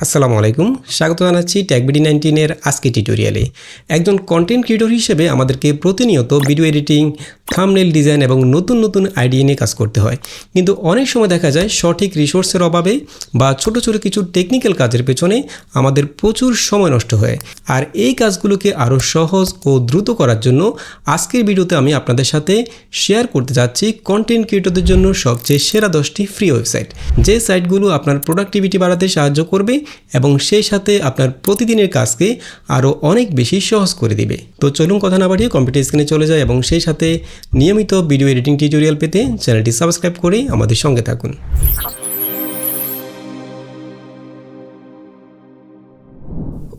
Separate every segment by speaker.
Speaker 1: আসসালামু আলাইকুম, স্বাগত জানাচ্ছি TechBD19 এর আজকে টিউটোরিয়ালে। একজন কন্টেন্ট ক্রিয়েটর হিসেবে আমাদেরকে প্রতিনিয়ত ভিডিও এডিটিং, থাম্বনেল ডিজাইন এবং নতুন নতুন আইডিয়া নিয়ে কাজ করতে হয়। কিন্তু অনেক সময় দেখা যায় সঠিক রিসোর্সের অভাবে বা ছোট ছোট কিছু টেকনিক্যাল কাজের পেছনে আমাদের প্রচুর সময় নষ্ট হয়। আর এই কাজগুলোকে আরও সহজ ও দ্রুত করার জন্য আজকের ভিডিওতে আমি আপনাদের সাথে শেয়ার করতে যাচ্ছি কন্টেন্ট ক্রিয়েটরদের জন্য সবচেয়ে সেরা 10টি ফ্রি ওয়েবসাইট, যে সাইটগুলো আপনার প্রোডাক্টিভিটি বাড়াতে সাহায্য করবে এবং সেই সাথে আপনার প্রতিদিনের কাজকে আরও অনেক বেশি সহজ করে দিবে। তো চলুন কথা না বাড়িয়ে কম্পিউটার স্ক্রিনে চলে যায় এবং সেই সাথে নিয়মিত ভিডিও এডিটিং টিউটোরিয়াল পেতে চ্যানেলটি সাবস্ক্রাইব করে আমাদের সঙ্গে থাকুন।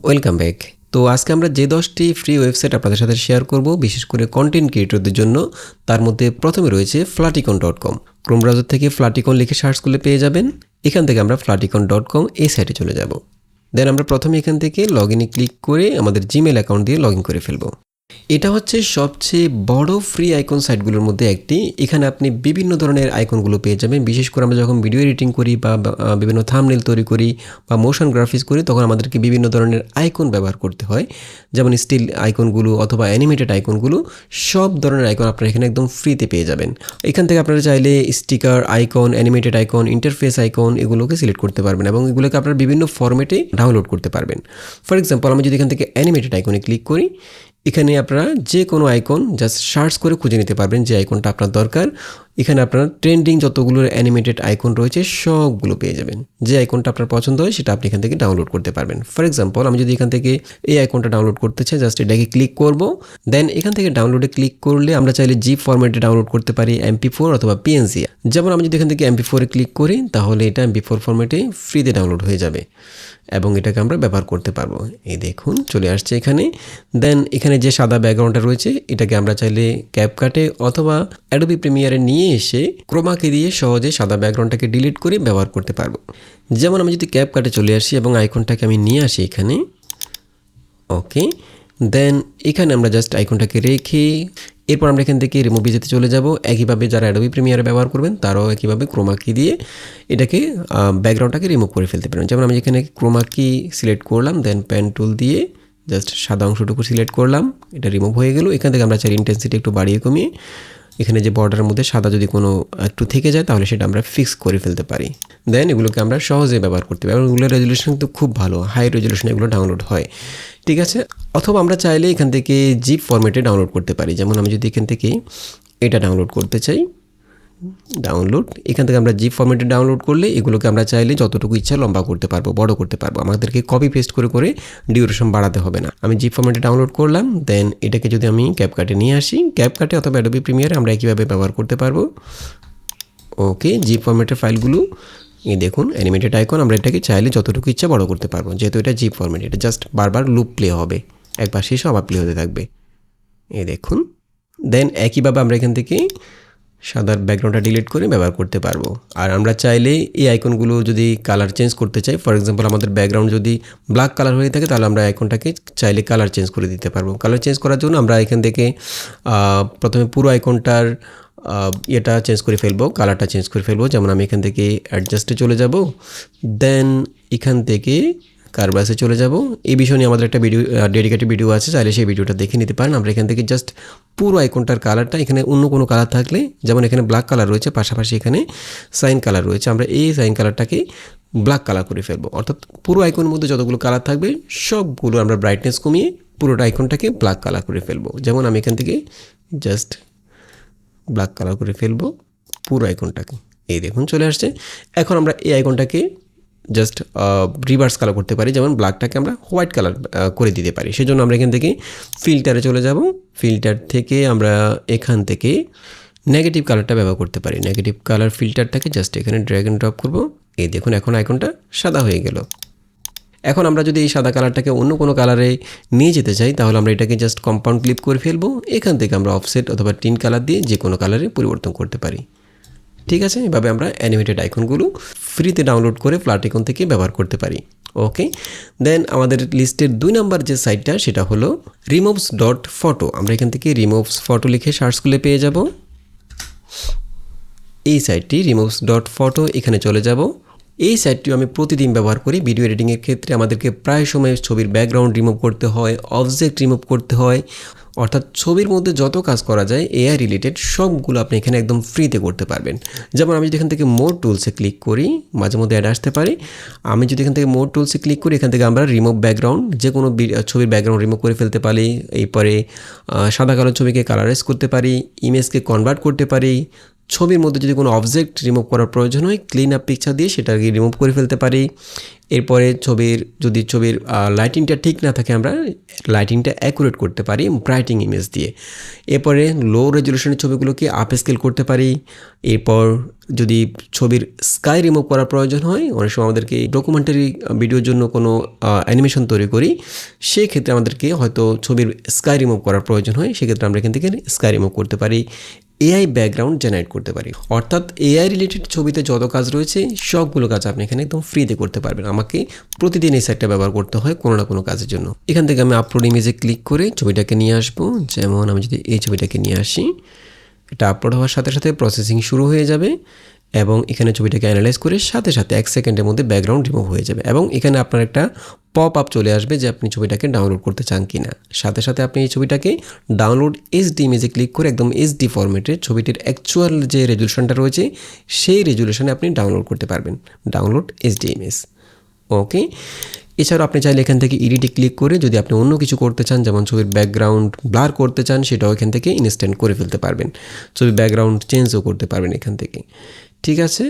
Speaker 1: Welcome back. তো আজকে আমরা যে 10টি ফ্রি ওয়েবসাইট আপনাদের সাথে শেয়ার করব, বিশেষ করে কন্টেন্ট ক্রিয়েটরদের জন্য, তার মধ্যে প্রথমে রয়েছে flaticon.com। ক্রোম ব্রাউজার থেকে ফ্লাটিকন লিখে সার্চ করলে পেয়ে যাবেন। এখান থেকে আমরা flaticon.com এই সাইটে চলে যাব। দেন আমরা প্রথমে এখান থেকে লগ ইনে ক্লিক করে আমাদের জিমেল অ্যাকাউন্ট দিয়ে লগ ইন করে ফেলব। এটা হচ্ছে সবচেয়ে বড় ফ্রি আইকন সাইটগুলোর মধ্যে একটি। এখানে আপনি বিভিন্ন ধরনের আইকনগুলো পেয়ে যাবেন। বিশেষ করে আমরা যখন ভিডিও এডিটিং করি বা বিভিন্ন থাম্বনেল তৈরি করি বা মোশন গ্রাফিক্স করি, তখন আমাদেরকে বিভিন্ন ধরনের আইকন ব্যবহার করতে হয়, যেমন স্টিল আইকনগুলো অথবা অ্যানিমেটেড আইকনগুলো। সব ধরনের আইকন আপনারা এখানে একদম ফ্রিতে পেয়ে যাবেন। এখান থেকে আপনারা চাইলে sticker icon, animated icon, interface icon এগুলোকে সিলেক্ট করতে পারবেন এবং এগুলোকে আপনারা বিভিন্ন ফরম্যাটে ডাউনলোড করতে পারবেন। ফর এক্সাম্পল, আমি যদি এখান থেকে অ্যানিমেটেড আইকনে ক্লিক করি, এখানে আপনারা যে কোনো আইকন জাস্ট সার্চ করে খুঁজে নিতে পারবেন যে আইকনটা আপনার দরকার। এখানে আপনার ট্রেন্ডিং যতগুলো অ্যানিমেটেড আইকন রয়েছে সবগুলো পেয়ে যাবেন। যে আইকনটা আপনার পছন্দ হয় সেটা আপনি এখান থেকে ডাউনলোড করতে পারবেন। ফর এক্সাম্পল, আমি যদি এখান থেকে এই আইকনটা ডাউনলোড করতে চাই, জাস্ট এটাকে ক্লিক করব। দেন এখান থেকে ডাউনলোডে ক্লিক করলে আমরা চাইলে জিপ ফরম্যাটে ডাউনলোড করতে পারি, MP4 অথবা PNG। যেমন আমি যদি এখান থেকে MP4 এ ক্লিক করি, তাহলে এটা MP4 ফরম্যাটে ফ্রিতে ডাউনলোড হয়ে যাবে এবং এটাকে আমরা ব্যবহার করতে পারবো। এই দেখুন চলে আসছে এখানে। দেন এখানে যে সাদা ব্যাকগ্রাউন্ডটা রয়েছে, এটাকে আমরা চাইলে ক্যাপকাটে অথবা অ্যাডোবি প্রিমিয়ারে নিয়ে এসে ক্রোমাকে দিয়ে সহজে সাদা ব্যাকগ্রাউন্ডটাকে ডিলিট করে ব্যবহার করতে পারবো। যেমন আমি যদি ক্যাপকাটে চলে আসি এবং আইকনটাকে আমি নিয়ে আসি এখানে, ওকে। দেন এখানে আমরা জাস্ট আইকনটাকে রেখে এরপর আমরা এখান থেকে রিমুভ যেতে চলে যাব। একইভাবে যারা অ্যাডোবি প্রিমিয়ারে ব্যবহার করবেন তারাও একইভাবে ক্রোমা কি দিয়ে এটাকে ব্যাকগ্রাউন্ডটাকে রিমুভ করে ফেলতে পারেন। যেমন আমি এখানে ক্রোমা কি সিলেক্ট করলাম, দেন পেন টুল দিয়ে জাস্ট সাদা অংশটুকু সিলেক্ট করলাম, এটা রিমুভ হয়ে গেল। এখান থেকে আমরা চাই ইন্টেন্সিটি একটু বাড়িয়ে কমিয়ে এখানে যে বর্ডারের মধ্যে সাদা যদি কোনো একটু থেকে যায় তাহলে সেটা আমরা ফিক্স করে ফেলতে পারি। দেন এগুলোকে আমরা সহজে ব্যবহার করতে পারি এবং এগুলোর রেজলিউশন কিন্তু খুব ভালো, হাই রেজলিউশনে এগুলো ডাউনলোড হয়, ঠিক আছে। অথবা আমরা চাইলে এখান থেকে জিপ ফরম্যাটে ডাউনলোড করতে পারি। যেমন আমি যদি এখান থেকে এটা ডাউনলোড করতে চাই, ডাউনলোড, এখান থেকে আমরা জিপ ফরম্যাটে ডাউনলোড করলে এগুলোকে আমরা চাইলে যতটুকু ইচ্ছা লম্বা করতে পারবো, বড় করতে পারবো। আমাদেরকে কপি পেস্ট করে করে ডিউরেশন বাড়াতে হবে না। আমি জিপ ফরম্যাটে ডাউনলোড করলাম। দেন এটাকে যদি আমি ক্যাপকাটে নিয়ে আসি, ক্যাপকাটে অথবা অ্যাডোবি প্রিমিয়ারে আমরা একইভাবে ব্যবহার করতে পারবো। ওকে, জিপ ফরম্যাটের ফাইলগুলো এই দেখুন অ্যানিমেটেড আইকন, আমরা এটাকে চাইলে যতটুকু ইচ্ছা বড় করতে পারবো। যেহেতু এটা জিপ ফরম্যাট, এটা জাস্ট বারবার লুপ প্লে হবে, একবার শেষ আবার প্লে হতে থাকবে। এই দেখুন। দেন একইভাবে আমরা এখান থেকে সাদার ব্যাকগ্রাউন্ডটা ডিলিট করে ব্যবহার করতে পারবো। আর আমরা চাইলে এই আইকনগুলো যদি কালার চেঞ্জ করতে চাই, ফর এক্সাম্পল আমাদের ব্যাকগ্রাউন্ড যদি ব্ল্যাক কালার হয়ে থাকে, তাহলে আমরা আইকনটাকে চাইলে কালার চেঞ্জ করে দিতে পারবো। কালার চেঞ্জ করার জন্য আমরা এখান থেকে প্রথমে পুরো আইকনটার এটা চেঞ্জ করে ফেলবো, কালারটা চেঞ্জ করে ফেলবো। যেমন আমি এখান থেকে অ্যাডজাস্টে চলে যাব, দেন এখান থেকে কারবাসে চলে যাব। এই বিষয় নিয়ে আমাদের একটা ভিডিও, ডেডিকেটেড ভিডিও আছে, চাইলে সেই ভিডিওটা দেখে নিতে পারেন। আমরা এখান থেকে জাস্ট পুরো আইকনটার কালারটা, এখানে অন্য কোনো কালার থাকলে, যেমন এখানে ব্ল্যাক কালার রয়েছে, পাশাপাশি এখানে সাইন কালার রয়েছে, আমরা এই সাইন কালারটাকে ব্ল্যাক কালার করে ফেলবো। অর্থাৎ পুরো আইকনের মধ্যে যতগুলো কালার থাকবে সবগুলো আমরা ব্রাইটনেস কমিয়ে পুরোটা আইকনটাকে ব্ল্যাক কালার করে ফেলবো। যেমন আমি এখান থেকে জাস্ট ব্ল্যাক কালার করে ফেলবো পুরো আইকনটাকে। এই দেখুন চলে আসছে। এখন আমরা এই আইকনটাকে জাস্ট রিভার্স কালার করতে পারি, যেমন ব্ল্যাকটাকে আমরা হোয়াইট কালার করে দিতে পারি। সেজন্য আমরা এখান থেকে ফিল্টারে চলে যাব। ফিল্টার থেকে আমরা এখান থেকে নেগেটিভ কালারটা ব্যবহার করতে পারি। নেগেটিভ কালার ফিল্টারটাকে জাস্ট এখানে ড্র্যাগ এন্ড ড্রপ করব। এই দেখুন এখন আইকনটা সাদা হয়ে গেল। এখন আমরা যদি এই সাদা কালারটাকে অন্য কোনো কালারে নিয়ে যেতে চাই, তাহলে আমরা এটাকে জাস্ট কম্পাউন্ড ক্লিপ করে ফেলবো। এখান থেকে আমরা অফসেট অথবা টিন কালার দিয়ে যে কোনো কালারে পরিবর্তন করতে পারি, ঠিক আছে। এভাবে আমরা অ্যানিমেটেড আইকনগুলো ফ্রিতে ডাউনলোড করে ফ্লাটিকন থেকে ব্যবহার করতে পারি। ওকে, দেন আমাদের লিস্টের 2 নম্বর যে সাইটটা সেটা হলো removes.photo। আমরা এখান থেকে removes.photo লিখে সার্চ করলে পেয়ে যাব এই সাইটটি removes.photo। এখানে চলে যাব। এই সাইটটিও আমি প্রতিদিন ব্যবহার করি ভিডিও এডিটিংয়ের ক্ষেত্রে। আমাদেরকে প্রায় সময় ছবির ব্যাকগ্রাউন্ড রিমুভ করতে হয়, অবজেক্ট রিমুভ করতে হয়, অর্থাৎ ছবির মধ্যে যত কাজ করা যায় এআই রিলেটেড সবগুলো আপনি এখানে একদম ফ্রিতে করতে পারবেন। যেমন আমি যদি এখান থেকে মোর টুলসে ক্লিক করি, মাঝে মধ্যে অ্যাড আসতে পারে। আমি যদি এখান থেকে মোর টুলসে ক্লিক করি, এখান থেকে আমরা রিমুভ ব্যাকগ্রাউন্ড, যে কোনো ছবির ব্যাকগ্রাউন্ড রিমুভ করে ফেলতে পারি। এরপরে সাদা কালো ছবিকে কালারাইজ করতে পারি, ইমেজকে কনভার্ট করতে পারি। ছবির মধ্যে যদি কোনো অবজেক্ট রিমুভ করার প্রয়োজন হয়, ক্লিন আপ পিকচার দিয়ে সেটাকে রিমুভ করে ফেলতে পারি। এরপরে যদি ছবির লাইটিংটা ঠিক না থাকে, আমরা লাইটিংটা অ্যাকুরেট করতে পারি ব্রাইটিং ইমেজ দিয়ে। এরপরে লো রেজলিউশনের ছবিগুলোকে আপ স্কেল করতে পারি। এরপর যদি ছবির স্কাই রিমুভ করার প্রয়োজন হয়, অনেক সময় আমাদেরকে ডকুমেন্টারি ভিডিওর জন্য কোনো অ্যানিমেশন তৈরি করি, সেই ক্ষেত্রে আমাদেরকে হয়তো ছবির স্কাই রিমুভ করার প্রয়োজন হয়, সেক্ষেত্রে আমরা এখান থেকে স্কাই রিমুভ করতে পারি। এআই ব্যাকগ্রাউন্ড জেনারেট করতে পারি। অর্থাৎ এআই রিলেটেড ছবিতে যত কাজ রয়েছে সবগুলো কাজ আপনি এখানে একদম ফ্রিতে করতে পারবেন। আমাকে প্রতিদিন এই সাইটটা ব্যবহার করতে হয় কোনো না কোনো কাজের জন্য। এখান থেকে আমি আপলোড ইমেজে ক্লিক করে ছবিটাকে নিয়ে আসবো। যেমন আমি যদি এই ছবিটাকে নিয়ে আসি, এটা আপলোড হওয়ার সাথে সাথে প্রসেসিং শুরু হয়ে যাবে এবং এখানে ছবিটাকে অ্যানালাইজ করে সাথে সাথে 1 সেকেন্ডের মধ্যে ব্যাকগ্রাউন্ড রিমুভ হয়ে যাবে এবং এখানে আপনার একটা পপ আপ চলে আসবে যে আপনি ছবিটাকে ডাউনলোড করতে চান কি না। সাথে সাথে আপনি এই ছবিটাকে ডাউনলোড এইচডি ইমেজে ক্লিক করে একদম এইচডি ফরম্যাটে ছবিটির অ্যাকচুয়াল যে রেজুলেশনটা রয়েছে সেই রেজুলেশনে আপনি ডাউনলোড করতে পারবেন। ডাউনলোড এইচডি ইমেজ, ওকে। এছাড়াও আপনি চাইলে এখান থেকে এডিটে ক্লিক করে যদি আপনি অন্য কিছু করতে চান, যেমন ছবির ব্যাকগ্রাউন্ড ব্লার করতে চান, সেটাও এখান থেকে ইনস্ট্যান্ট করে ফেলতে পারবেন। ছবির ব্যাকগ্রাউন্ড চেঞ্জও করতে পারবেন এখান থেকে, ঠিক আছে।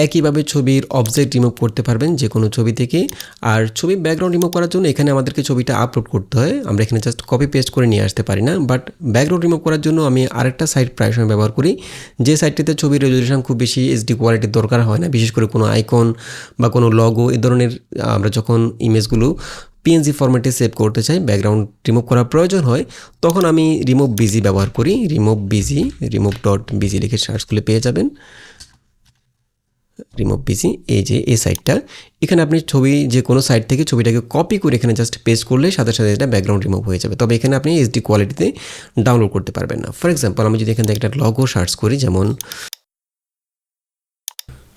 Speaker 1: একইভাবে ছবির অবজেক্ট রিমুভ করতে পারবেন যে কোনো ছবি থেকে। আর ছবির ব্যাকগ্রাউন্ড রিমুভ করার জন্য এখানে আমাদেরকে ছবিটা আপলোড করতে হয়, আমরা এখানে জাস্ট কপি পেস্ট করে নিয়ে আসতে পারি না। বাট ব্যাকগ্রাউন্ড রিমুভ করার জন্য আমি আরেকটা সাইট প্রায় সময় ব্যবহার করি, যে সাইটটিতে ছবির রেজলিউশন খুব বেশি এইচডি কোয়ালিটির দরকার হয় না, বিশেষ করে কোনো আইকন বা কোনো লগো এই ধরনের আমরা যখন ইমেজগুলো পিএনজি ফরম্যাটে সেভ করতে চাই, ব্যাকগ্রাউন্ড রিমুভ করার প্রয়োজন হয়, তখন আমি রিমুভ বিজি ব্যবহার করি। রিমুভ বিজি, রিমুভ.বিজি লিখে সার্চ করলে পেয়ে যাবেন রিমুভ বিজি। এই যে এই সাইটটা, এখানে আপনি ছবি যে কোনো সাইট থেকে ছবিটাকে কপি করে এখানে জাস্ট পেস্ট করলে সাথে সাথে এটা ব্যাকগ্রাউন্ড রিমুভ হয়ে যাবে। তবে এখানে আপনি এইচডি কোয়ালিটিতে ডাউনলোড করতে পারবেন না। ফর এক্সাম্পল আমি যদি এখান থেকে একটা লগো সার্চ করি, যেমন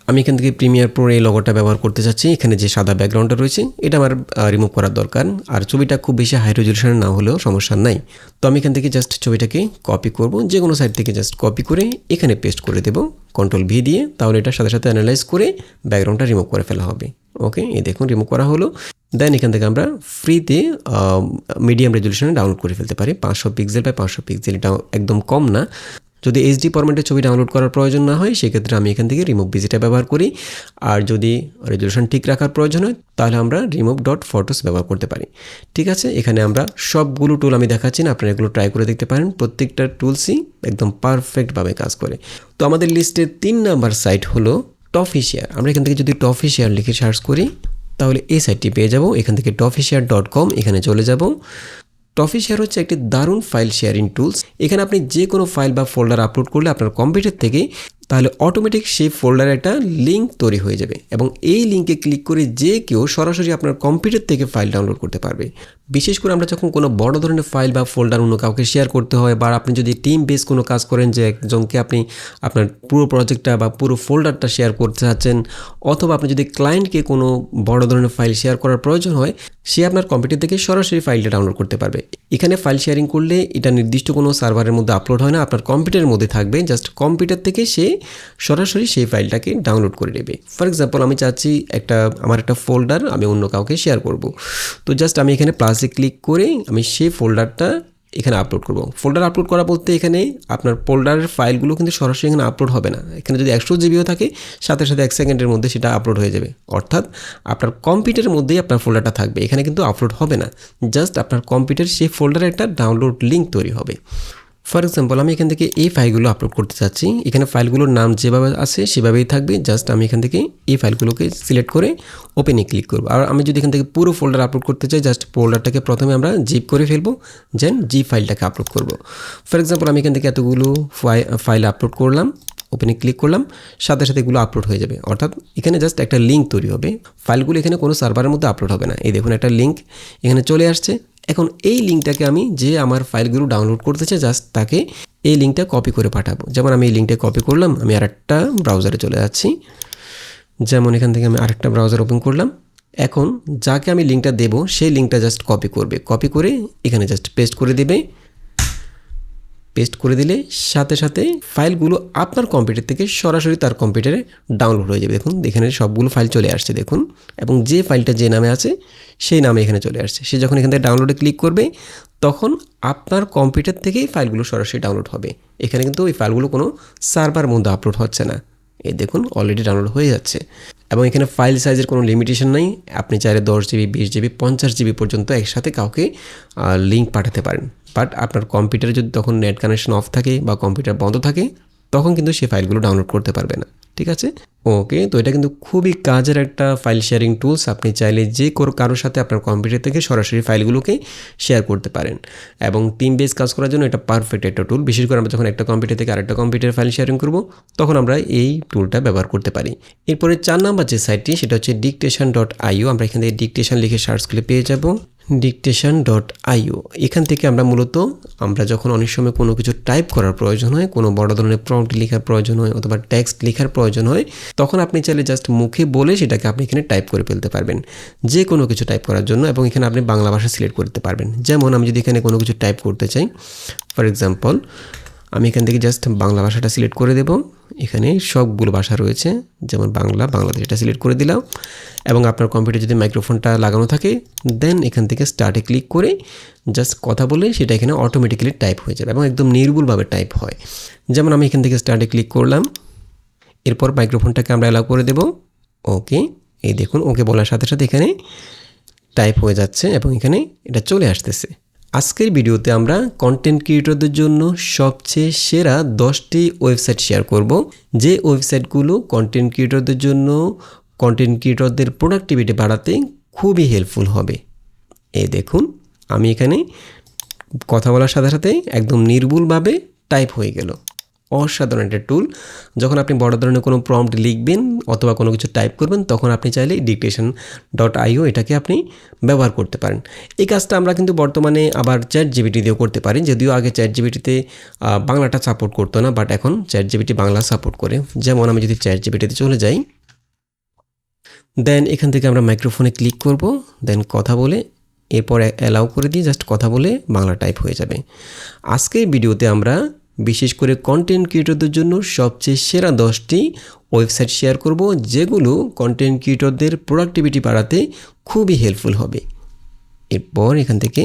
Speaker 1: আমি এখান থেকে প্রিমিয়ার প্রো এই লগোটা ব্যবহার করতে চাচ্ছি, এখানে যে সাদা ব্যাকগ্রাউন্ডটা রয়েছে এটা আমার রিমুভ করার দরকার। আর ছবিটা খুব বেশি হাই রেজলিউশনের না হলেও সমস্যা নাই। তো আমি এখান থেকে জাস্ট ছবিটাকে কপি করব, যে কোনো সাইট থেকে জাস্ট কপি করে এখানে পেস্ট করে দেব কন্ট্রোল ভি দিয়ে, তাহলে এটার সাথে সাথে অ্যানালাইজ করে ব্যাকগ্রাউন্ডটা রিমুভ করে ফেলা হবে। ওকে, এই দেখুন রিমুভ করা হলো। দেন এখান থেকে আমরা ফ্রিতে মিডিয়াম রেজলিউশনে ডাউনলোড করে ফেলতে পারি। 500 পিক্সেল বাই 500 পিক্সেল, এটা একদম কম না। যদি এইচডি ফরম্যাটে ছবি ডাউনলোড করার প্রয়োজন না হয়, সেক্ষেত্রে আমি এখান থেকে রিমুভ বিজিটা ব্যবহার করি। আর যদি রেজলিউশন ঠিক রাখার প্রয়োজন হয়, তাহলে আমরা রিমুভ.ফটোস ব্যবহার করতে পারি। ঠিক আছে, এখানে আমরা সবগুলো টুল আমি দেখাচ্ছি না, আপনারা এগুলো ট্রাই করে দেখতে পারেন। প্রত্যেকটা টুলসই একদম পারফেক্টভাবে কাজ করে। তো আমাদের লিস্টের 3 নাম্বার সাইট হলো টফিশিয়ার। আমরা এখান থেকে যদি টফিশিয়ার লিখে সার্চ করি, তাহলে এই সাইটটি পেয়ে যাব। এখান থেকে টফিশিয়ার.com এখানে চলে যাব। টফিশিয়ার হচ্ছে একটি দারুণ ফাইল শেয়ারিং টুলস। এখানে আপনি যে কোনো ফাইল বা ফোল্ডার আপলোড করলে আপনার কম্পিউটার থেকে, তাহলে অটোমেটিক সেই ফোল্ডারে একটা লিঙ্ক তৈরি হয়ে যাবে এবং এই লিঙ্কে ক্লিক করে যে কেউ সরাসরি আপনার কম্পিউটার থেকে ফাইল ডাউনলোড করতে পারবে। বিশেষ করে আমরা যখন কোনো বড় ধরনের ফাইল বা ফোল্ডার অন্য কাউকে শেয়ার করতে হয়, বা আপনি যদি টিম বেস কোনো কাজ করেন, যে একজনকে আপনি আপনার পুরো প্রজেক্টটা বা পুরো ফোল্ডারটা শেয়ার করতে চাচ্ছেন, অথবা আপনি যদি ক্লায়েন্টকে কোনো বড় ধরনের ফাইল শেয়ার করার প্রয়োজন হয়, সে আপনার কম্পিউটার থেকে সরাসরি ফাইলটা ডাউনলোড করতে পারবে। এখানে ফাইল শেয়ারিং করলে এটা নির্দিষ্ট কোনো সার্ভারের মধ্যে আপলোড হয় না, আপনার কম্পিউটারের মধ্যে থাকবে। জাস্ট কম্পিউটার থেকে সে সরাসরি সেই ফাইলটাকে ডাউনলোড করে নেবে। ফর এক্সাম্পল আমি চাচ্ছি আমার একটা ফোল্ডার আমি অন্য কাউকে শেয়ার করব, তো জাস্ট আমি এখানে প্লাসে ক্লিক করে আমি সেই ফোল্ডারটা এখানে আপলোড করব। ফোল্ডার আপলোড করা বলতে এখানে আপনার ফোল্ডারের ফাইলগুলো কিন্তু সরাসরি এখানে আপলোড হবে না। এখানে যদি 100 জিবিও থাকে, সাথে সাথে 1 সেকেন্ডের মধ্যে সেটা আপলোড হয়ে যাবে। অর্থাৎ আপনার কম্পিউটারের মধ্যেই আপনার ফোল্ডারটা থাকবে, এখানে কিন্তু আপলোড হবে না। জাস্ট আপনার কম্পিউটার সেই ফোল্ডারে একটা ডাউনলোড লিঙ্ক তৈরি হবে। ফর এক্সাম্পল আমি এখান থেকে এই ফাইলগুলো আপলোড করতে চাচ্ছি, এখানে ফাইলগুলোর নাম যেভাবে আছে সেভাবেই থাকবে। জাস্ট আমি এখান থেকে এই ফাইলগুলোকে সিলেক্ট করে ওপেনে ক্লিক করব। আর আমি যদি এখান থেকে পুরো ফোল্ডার আপলোড করতে চাই, জাস্ট ফোল্ডারটাকে প্রথমে আমরা জিপ করে ফেলবো, দেন জি ফাইলটাকে আপলোড করব। ফর এক্সাম্পল আমি এখান থেকে এতগুলো ফাইল আপলোড করলাম, ওপেনে ক্লিক করলাম, সাথে সাথে এগুলো আপলোড হয়ে যাবে। অর্থাৎ এখানে জাস্ট একটা লিঙ্ক তৈরি হবে, ফাইলগুলো এখানে কোনো সার্ভারের মধ্যে আপলোড হবে না। এই দেখুন একটা লিঙ্ক এখানে চলে আসছে। এখন এই লিঙ্কটাকে আমি যে আমার ফাইলগুলো ডাউনলোড করতে চাই, জাস্ট তাকে এই লিঙ্কটা কপি করে পাঠাবো। যেমন আমি এই লিঙ্কটা কপি করলাম, আমি আরেকটা ব্রাউজারে চলে যাচ্ছি, যেমন এখান থেকে আমি আরেকটা ব্রাউজার ওপেন করলাম। এখন যাকে আমি লিঙ্কটা দেব সেই লিঙ্কটা জাস্ট কপি করবে, কপি করে এখানে জাস্ট পেস্ট করে দেবে। পেস্ট করে দিলে সাথে সাথে ফাইলগুলো আপনার কম্পিউটার থেকে সরাসরি তার কম্পিউটারে ডাউনলোড হয়ে যাবে। দেখুন এখানে সবগুলো ফাইল চলে আসছে দেখুন, এবং যে ফাইলটা যে নামে আছে সেই নামে এখানে চলে আসছে। সে যখন এখান থেকে ডাউনলোডে ক্লিক করবে তখন আপনার কম্পিউটার থেকেই ফাইলগুলো সরাসরি ডাউনলোড হবে। এখানে কিন্তু ওই ফাইলগুলো কোনো সার্ভার মধ্যে আপলোড হচ্ছে না। এই দেখুন অলরেডি ডাউনলোড হয়ে যাচ্ছে, এবং এখানে ফাইল সাইজের কোনো লিমিটেশন নেই। আপনি চাইলে 10 জিবি, 20 জিবি, 50 জিবি পর্যন্ত একসাথে কাউকে লিঙ্ক পাঠাতে পারেন। বাট আপনার কম্পিউটারে যদি তখন নেট কানেকশন অফ থাকে বা কম্পিউটার বন্ধ থাকে তখন কিন্তু সেই ফাইলগুলো ডাউনলোড করতে পারবে না। ঠিক আছে, ওকে। তো এটা কিন্তু খুবই কাজের একটা ফাইল শেয়ারিং টুলস। আপনি চাইলে যে কারোর সাথে আপনার কম্পিউটার থেকে সরাসরি ফাইলগুলোকে শেয়ার করতে পারেন, এবং টিম বেস কাজ করার জন্য এটা পারফেক্ট একটা টুল। বিশেষ করে আমরা যখন একটা কম্পিউটার থেকে আরেকটা কম্পিউটার ফাইল শেয়ারিং করব তখন আমরা এই টুলটা ব্যবহার করতে পারি। এরপরে 4 নাম্বার যে সাইটটি সেটা হচ্ছে dictation.io। আমরা এখান থেকে ডিকটেশন লিখে সার্চ করলে পেয়ে যাব dictation.io। এখান থেকে আমরা যখন অনেক সময় কোনো কিছু টাইপ করার প্রয়োজন হয়, কোনো বড় ধরনের প্রম্পট লেখার প্রয়োজন হয় অথবা টেক্সট লেখার প্রয়োজন হয়, তখন আপনি চাইলে জাস্ট মুখে বলে সেটাকে আপনি এখানে টাইপ করে ফেলতে পারবেন, যে কোনো কিছু টাইপ করার জন্য। এবং এখানে আপনি বাংলা ভাষা সিলেক্ট করতে পারবেন। যেমন আমি যদি এখানে কোনো কিছু টাইপ করতে চাই, ফর এক্সাম্পল আমি এখান থেকে জাস্ট বাংলা ভাষাটা সিলেক্ট করে দেব। এখানে সবগুলো ভাষা রয়েছে, যেমন বাংলাদেশ এটা সিলেক্ট করে দিলাম। এবং আপনার কম্পিউটার যদি মাইক্রোফোনটা লাগানো থাকে দেন এখান থেকে স্টার্টে ক্লিক করে জাস্ট কথা বলে সেটা এখানে অটোমেটিক্যালি টাইপ হয়ে যাবে এবং একদম নির্ভুলভাবে টাইপ হয়। যেমন আমি এখান থেকে স্টার্টে ক্লিক করলাম, এরপর মাইক্রোফোনটাকে আমরা অ্যালাউ করে দেব। ওকে, এই দেখুন ওকে বলার সাথে সাথে এখানে টাইপ হয়ে যাচ্ছে এবং এখানে এটা চলে আসতেছে। আজকের ভিডিওতে আমরা কন্টেন্ট ক্রিয়েটরদের জন্য সবচেয়ে সেরা 10টি ওয়েবসাইট শেয়ার করব, যে ওয়েবসাইটগুলো কন্টেন্ট ক্রিয়েটরদের জন্য কন্টেন্ট ক্রিয়েটরদের প্রোডাক্টিভিটি বাড়াতে খুবই হেল্পফুল হবে। এই দেখুন আমি এখানে কথা বলার সাথে সাথে একদম নির্ভুলভাবে টাইপ হয়ে গেল। অসাধারণ একটা টুল। যখন আপনি বড় ধরনের কোনো প্রম্পট লিখবেন অথবা কোনো কিছু টাইপ করবেন তখন আপনি চাইলে dictation.io এটাকে আপনি ব্যবহার করতে পারেন। এই কাজটা আমরা কিন্তু বর্তমানে আবার ChatGPT দিয়েও করতে পারি, যদিও আগে ChatGPT-তে বাংলাটা সাপোর্ট করতো না, বাট এখন ChatGPT বাংলা সাপোর্ট করে। যেমন আমি যদি ChatGPT-তে চলে যাই, দেন এখান থেকে আমরা মাইক্রোফোনে ক্লিক করব, দেন কথা বলে এরপর অ্যালাউ করে দিয়ে জাস্ট কথা বলে বাংলা টাইপ হয়ে যাবে। আজকের ভিডিওতে আমরা বিশেষ করে কন্টেন্ট ক্রিয়েটরদের জন্য সবচেয়ে সেরা 10টি ওয়েবসাইট শেয়ার করব, যেগুলো কন্টেন্ট ক্রিয়েটরদের প্রোডাক্টিভিটি বাড়াতে খুবই হেল্পফুল হবে। এরপর এখান থেকে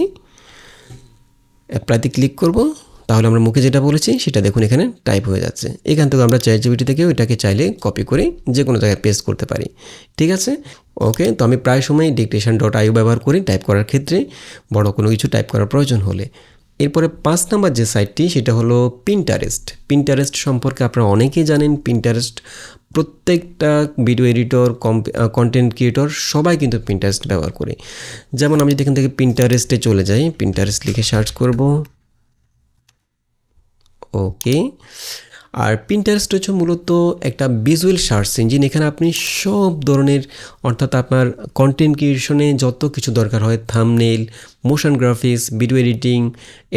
Speaker 1: অ্যাপ্লাইতে ক্লিক করব, তাহলে আমরা মুখে যেটা বলেছি সেটা দেখুন এখানে টাইপ হয়ে যাচ্ছে। এখান থেকে আমরা ChatGPT থেকেও এটাকে চাইলে কপি করে যে কোনো জায়গায় পেস্ট করতে পারি। ঠিক আছে, ওকে। তো আমি প্রায় সময় dictation.io ব্যবহার করি টাইপ করার ক্ষেত্রে, বড় কোনো কিছু টাইপ করার প্রয়োজন হলে। এরপরে 5 নাম্বার যে সাইটটি সেটা হলো Pinterest। Pinterest সম্পর্কে আপনারা অনেকেই জানেন। Pinterest প্রত্যেকটা ভিডিও এডিটর, কন্টেন্ট ক্রিয়েটর সবাই কিন্তু Pinterest ব্যবহার করে। যেমন আমি যদি এখান থেকে Pinterest-এ চলে যাই, Pinterest লিখে সার্চ করব। ওকে, আর Pinterest হচ্ছে মূলত একটা ভিজুয়াল সার্চ ইঞ্জিন। এখানে আপনি সব ধরনের, অর্থাৎ আপনার কন্টেন্ট ক্রিয়েশনে যত কিছু দরকার হয়, thumbnail, motion graphics, video editing,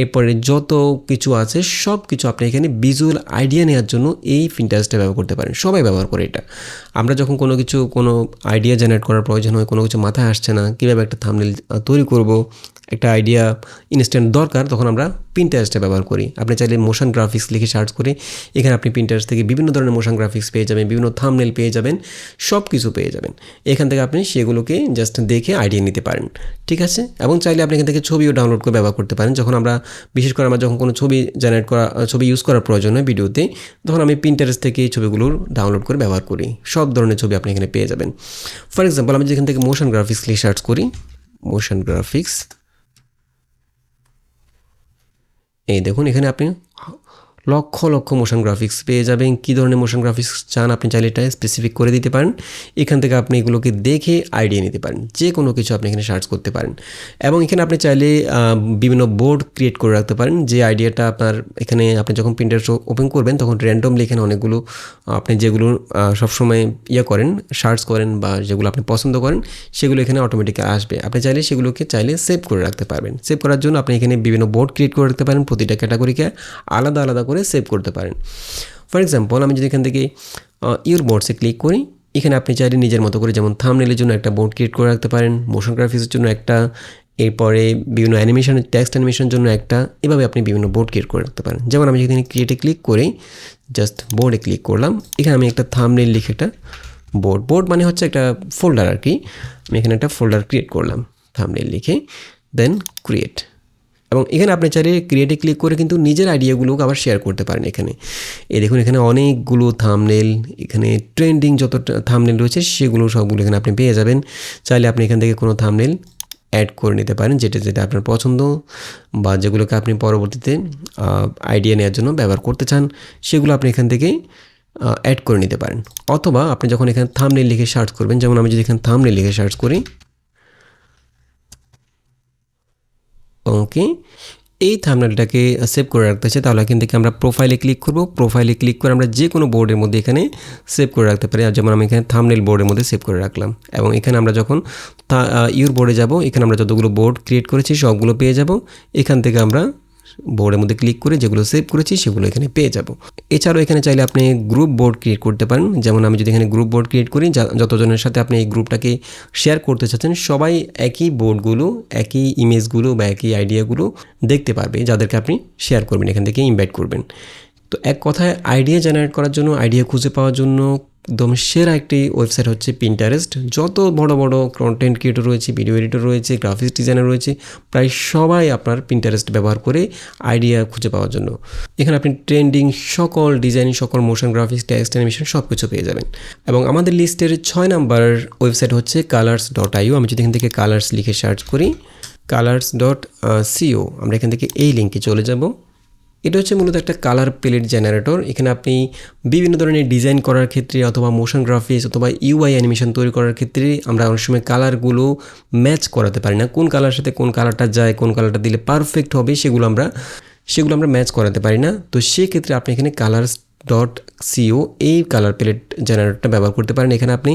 Speaker 1: এরপরে যত কিছু আছে সব কিছু আপনি এখানে ভিজুয়াল আইডিয়া নেওয়ার জন্য এই Pinterest-টা ব্যবহার করতে পারেন। সবাই ব্যবহার করে এটা। আমরা যখন কোনো আইডিয়া জেনারেট করার প্রয়োজন হয়, কোনো কিছু মাথায় আসছে না, কীভাবে একটা থাম্বনেইল তৈরি করব, একটা আইডিয়া ইনস্ট্যান্ট দরকার, তখন আমরা Pinterest-টা ব্যবহার করি। আপনি চাইলে মোশন গ্রাফিক্স লিখে সার্চ করে এখানে আপনি Pinterest থেকে বিভিন্ন ধরনের মোশন গ্রাফিক্স পেয়ে যাবেন, বিভিন্ন থাম্বনেইল পেয়ে যাবেন, সব কিছু পেয়ে যাবেন। এখান থেকে আপনি সেগুলোকে জাস্ট দেখে আইডিয়া নিতে পারেন। ঠিক আছে, এবং চাইলে আপনি এখান থেকে ছবিও ডাউনলোড করে ব্যবহার করতে পারেন। বিশেষ করে আমরা যখন কোনো ছবি ছবি ইউজ করার প্রয়োজন হয় ভিডিওতে, তখন আমি Pinterest থেকে এই ছবিগুলো ডাউনলোড করে ব্যবহার করি। সব ধরনের ছবি আপনি এখানে পেয়ে যাবেন। ফর এক্সাম্পল আমি যেখান থেকে মোশন গ্রাফিক্স লিখে সার্চ করি, মোশন গ্রাফিক্স, এই দেখুন এখানে আপনি লক্ষ লক্ষ মোশন গ্রাফিক্স পেয়ে যাবেন। কী ধরনের মোশন গ্রাফিক্স চান আপনি চাইলে এটা স্পেসিফিক করে দিতে পারেন। এখান থেকে আপনি এগুলোকে দেখে আইডিয়া নিতে পারেন। যে কোনো কিছু আপনি এখানে সার্চ করতে পারেন, এবং এখানে আপনি চাইলে বিভিন্ন বোর্ড ক্রিয়েট করে রাখতে পারেন। যে আইডিয়াটা আপনি যখন Pinterest ওপেন করবেন তখন র্যান্ডমলি এখানে অনেকগুলো আপনি যেগুলো সবসময় করেন, সার্চ করেন বা যেগুলো আপনি পছন্দ করেন সেগুলো এখানে অটোমেটিক্যালি আসবে। আপনি চাইলে সেগুলোকে সেভ করে রাখতে পারবেন। সেভ করার জন্য আপনি এখানে বিভিন্ন বোর্ড ক্রিয়েট করে রাখতে পারেন, প্রতিটা ক্যাটাগরিকে আলাদা আলাদা করে সেভ করতে পারেন। ফর এক্সাম্পল আমি যদি এখান থেকে ইউর বোর্ডসে ক্লিক করি, এখানে আপনি চাইলে নিজের মতো করে যেমন থাম্বনেলের জন্য একটা বোর্ড ক্রিয়েট করে রাখতে পারেন, মোশন গ্রাফিক্সের জন্য একটা, এরপরে বিভিন্ন অ্যানিমেশন, টেক্সট অ্যানিমেশনের জন্য একটা, এভাবে আপনি বিভিন্ন বোর্ড ক্রিয়েট করে রাখতে পারেন। যেমন আমি এখানে ক্রিয়েটে ক্লিক করে জাস্ট বোর্ডে ক্লিক করলাম, এখানে আমি একটা থাম্বনেল লিখে একটা বোর্ড মানে হচ্ছে একটা ফোল্ডার আর কি, আমি এখানে একটা ফোল্ডার ক্রিয়েট করলাম থাম্বনেল লিখে, দেন ক্রিয়েট। এবং এখানে আপনি চাইলে ক্রিয়েটে ক্লিক করে কিন্তু নিজের আইডিয়াগুলোকে আবার শেয়ার করতে পারেন। এখানে এই দেখুন, এখানে অনেকগুলো থাম্বনেল, এখানে ট্রেন্ডিং যত থাম্বনেল রয়েছে সেগুলো সবগুলো এখানে আপনি পেয়ে যাবেন। চাইলে আপনি এখান থেকে কোনো থাম্বনেল অ্যাড করে নিতে পারেন, যেটা আপনার পছন্দ বা যেগুলোকে আপনি পরবর্তীতে আইডিয়া নেওয়ার জন্য ব্যবহার করতে চান, সেগুলো আপনি এখান থেকে অ্যাড করে নিতে পারেন। অথবা আপনি যখন এখানে থাম্বনেল লিখে সার্চ করবেন, যেমন আমি যদি এখানে থাম্বনেল লিখে সার্চ করি, ওকে, এই থাম্বনেলটাকে সেভ করে রাখতে চাই, তাহলে এখান থেকে আমরা প্রোফাইলে ক্লিক করব। প্রোফাইলে ক্লিক করে আমরা যে কোনো বোর্ডের মধ্যে এখানে সেভ করে রাখতে পারি। আর যেমন আমি এখানে থাম্বনেল বোর্ডের মধ্যে সেভ করে রাখলাম, এবং এখানে আমরা যখন ইউর বোর্ডে যাব, এখানে আমরা যতগুলো বোর্ড ক্রিয়েট করেছি সবগুলো পেয়ে যাব। এখান থেকে আমরা বোর্ডের মধ্যে ক্লিক করে যেগুলো সেভ করেছি সেগুলো এখানে পেয়ে যাব। এছাড়াও এখানে চাইলে আপনি গ্রুপ বোর্ড ক্রিয়েট করতে পারেন। যেমন আমি যদি এখানে গ্রুপ বোর্ড ক্রিয়েট করি, যতজনের সাথে আপনি এই গ্রুপটাকে শেয়ার করতে চাচ্ছেন সবাই একই বোর্ডগুলো, একই ইমেজগুলো বা একই আইডিয়াগুলো দেখতে পারবে, যাদেরকে আপনি শেয়ার করবেন, এখান থেকে ইনভাইট করবেন। তো এক কথায় আইডিয়া জেনারেট করার জন্য, আইডিয়া খুঁজে পাওয়ার জন্য একদম সেরা একটি ওয়েবসাইট হচ্ছে পিন্টারেস্ট। যত বড় বড় কন্টেন্ট ক্রিয়েটর রয়েছে, ভিডিও এডিটর রয়েছে, গ্রাফিক্স ডিজাইনার রয়েছে, প্রায় সবাই আপনার পিন্টারেস্ট ব্যবহার করে আইডিয়া খুঁজে পাওয়ার জন্য। এখানে আপনি ট্রেন্ডিং সকল ডিজাইন, সকল মোশন গ্রাফিক্স, টেক্সট অ্যানিমেশন সব কিছু পেয়ে যাবেন। এবং আমাদের লিস্টের 6 নাম্বার ওয়েবসাইট হচ্ছে colors.io। আমি যদি এখান থেকে কালার্স লিখে সার্চ করি, colors.co, আমরা এখান থেকে এই লিঙ্কে চলে যাব। এটা হচ্ছে মূলত একটা কালার প্যালেট জেনারেটর। এখানে আপনি বিভিন্ন ধরনের ডিজাইন করার ক্ষেত্রে অথবা মোশন গ্রাফিক্স অথবা ইউআই অ্যানিমেশন তৈরি করার ক্ষেত্রে আমরা অনেক সময় কালারগুলো ম্যাচ করাতে পারি না, কোন কালার সাথে কোন কালারটা যায়, কোন কালারটা দিলে পারফেক্ট হবে, সেগুলো আমরা ম্যাচ করাতে পারি না। তো সেক্ষেত্রে আপনি এখানে colors.co এই কালার প্যালেট জেনারেটরটা ব্যবহার করতে পারেন। এখানে আপনি